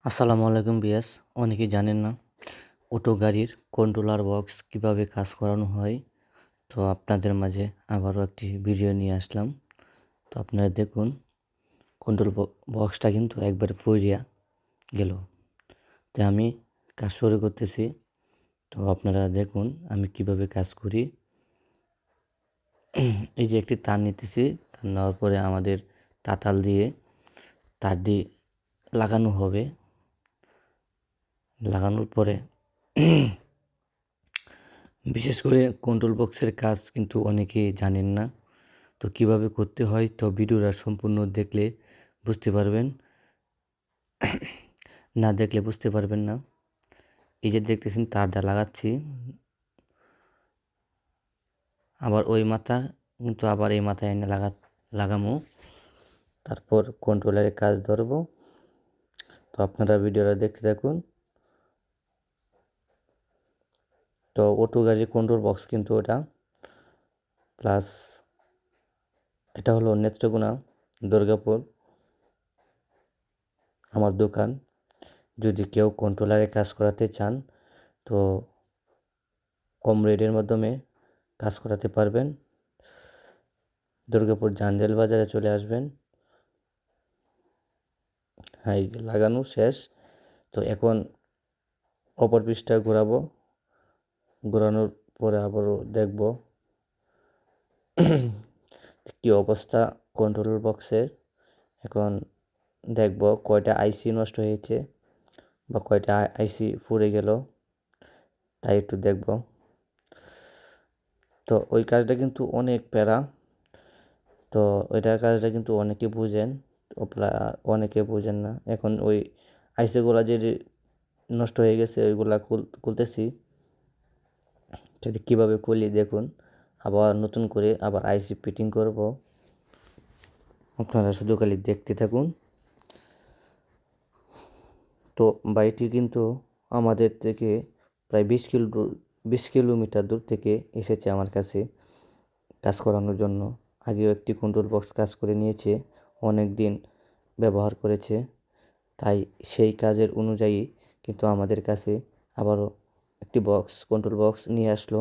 আসসালামু আলাইকুম বিয়াস। অনেকেই জানেন না অটো গাড়ির কন্ট্রোলার বক্স কিভাবে কাজ করানো হয়। তো আপনাদের মাঝে আবারও একটি ভিডিও নিয়ে আসলাম। তো আপনারা দেখুন কন্ট্রোল বক্সটা কিন্তু একবার পইড়া গেল। তো আমি কাজ শুরু করতেছি। তো আপনারা দেখুন আমি কিভাবে কাজ করি। এই যে একটি তার নিতেছি, তার নেওয়ার পরে আমাদের তাতাল দিয়ে তারটি লাগানো হবে। লাগানোর পরে বিশেষ করে কন্ট্রোল বক্সের কাজ কিন্তু অনেকেই জানেন না। তো কিভাবে করতে হয় তো ভিডিওটা সম্পূর্ণ দেখলে বুঝতে পারবেন, না দেখলে বুঝতে পারবেন না। এই যে দেখতেছেন তারটা লাগাচ্ছি, আবার ওই মাথা কিন্তু আবার এই মাথায় এনে লাগামো, তারপর কন্ট্রোলারের কাজ ধরবো। তো আপনারা ভিডিওটা দেখতে থাকুন। তো অটো গাড়ির কন্ট্রোল বক্স কিন্তু ওটা প্লাস এটা হলো নেত্রকোনা দুর্গাপুর আমার দোকান। যদি কেউ কন্ট্রোলারে কাজ করাতে চান তো কম রেটের মাধ্যমে কাজ করাতে পারবেন। দুর্গাপুর জাঞ্জেল বাজারে চলে আসবেন। হ্যাঁ, এই লাগানো শেষ। তো এখন অপর পৃষ্ঠা ঘোরাবো, ঘোরানোর পরে আবারও দেখব কি অবস্থা কন্ট্রোল বক্সের। এখন দেখব কয়টা আইসি নষ্ট হয়েছে বা কয়টা আইসি পুড়ে গেল, তাই একটু দেখব। তো ওই কাজটা কিন্তু অনেক প্যারা। তো ওইটার কাজটা কিন্তু অনেকে বুঝেন, অনেকে বুঝেন না। এখন ওই আইসিগুলা যে নষ্ট হয়ে গেছে ওইগুলা খুলতেছি। সেটা কীভাবে খুলি দেখুন। আবার নতুন করে আবার আইসি ফিটিং করব, আপনারা শুধু খালি দেখতে থাকুন। তো বাড়িটি কিন্তু আমাদের থেকে প্রায় 20 কিলোমিটার দূর থেকে এসেছে আমার কাছে কাজ করানোর জন্য। আগেও একটি কন্ট্রোল বক্স কাজ করে নিয়েছে, অনেক দিন ব্যবহার করেছে, তাই সেই কাজের অনুযায়ী কিন্তু আমাদের কাছে আবারও একটি কন্ট্রোল বক্স নিয়ে আসলো।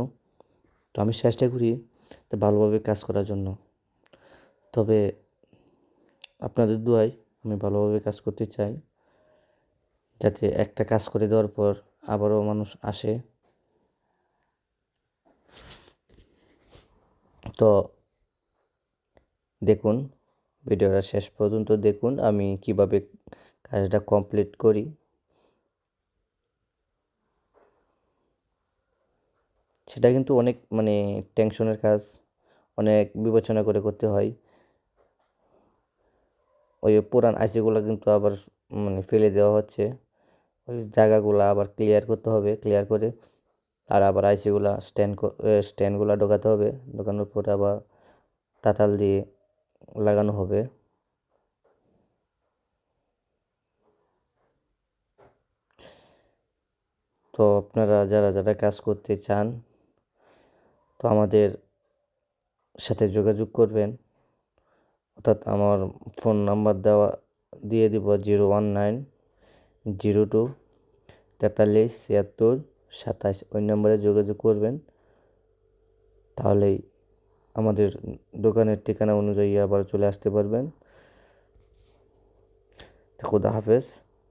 তো আমি চেষ্টা করি তো ভালোভাবে কাজ করার জন্য। তবে আপনাদের দোয়ায় আমি ভালোভাবে কাজ করতে চাই, যাতে একটা কাজ করে দেওয়ার পর আবারও মানুষ আসে। তো দেখুন, ভিডিওটা শেষ পর্যন্ত দেখুন আমি কিভাবে কাজটা কমপ্লিট করি। সেটা কিন্তু অনেক টেনশনের কাজ, অনেক বিবেচনা করে করতে হয়। ওই পুরান আইসিগুলো কিন্তু আবার ফেলে দেওয়া হচ্ছে, ওই জায়গাগুলো আবার ক্লিয়ার করতে হবে, ক্লিয়ার করে আর আবার আইসিগুলা স্ট্যান্ডগুলো ঢোকাতে হবে, ঢোকানোর পরে আবার তাতাল দিয়ে লাগানো হবে। তো আপনারা যারা যারা কাজ করতে চান তো আমাদের সাথে যোগাযোগ করবেন, অর্থাৎ আমার ফোন নাম্বার দিয়ে দিব 01902437627। ওই নম্বরে যোগাযোগ করবেন, তাহলেই আমাদের দোকানের ঠিকানা অনুযায়ী আবার চলে আসতে পারবেন। খোদা হাফেজ,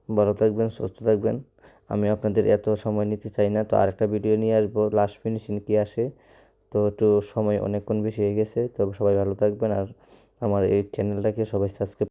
ভালো থাকবেন, সুস্থ থাকবেন। আমি আপনাদের এত সময় নিতে চাই না। তো আরেকটা ভিডিও নিয়ে আসবো লাস্ট ফিনিশিং কি আসে। তো একটু সময় অনেকক্ষণ বেশি হয়ে গেছে। তো সবাই ভালো থাকবেন, আর আমার এই চ্যানেলটাকে সবাই সাবস্ক্রাইব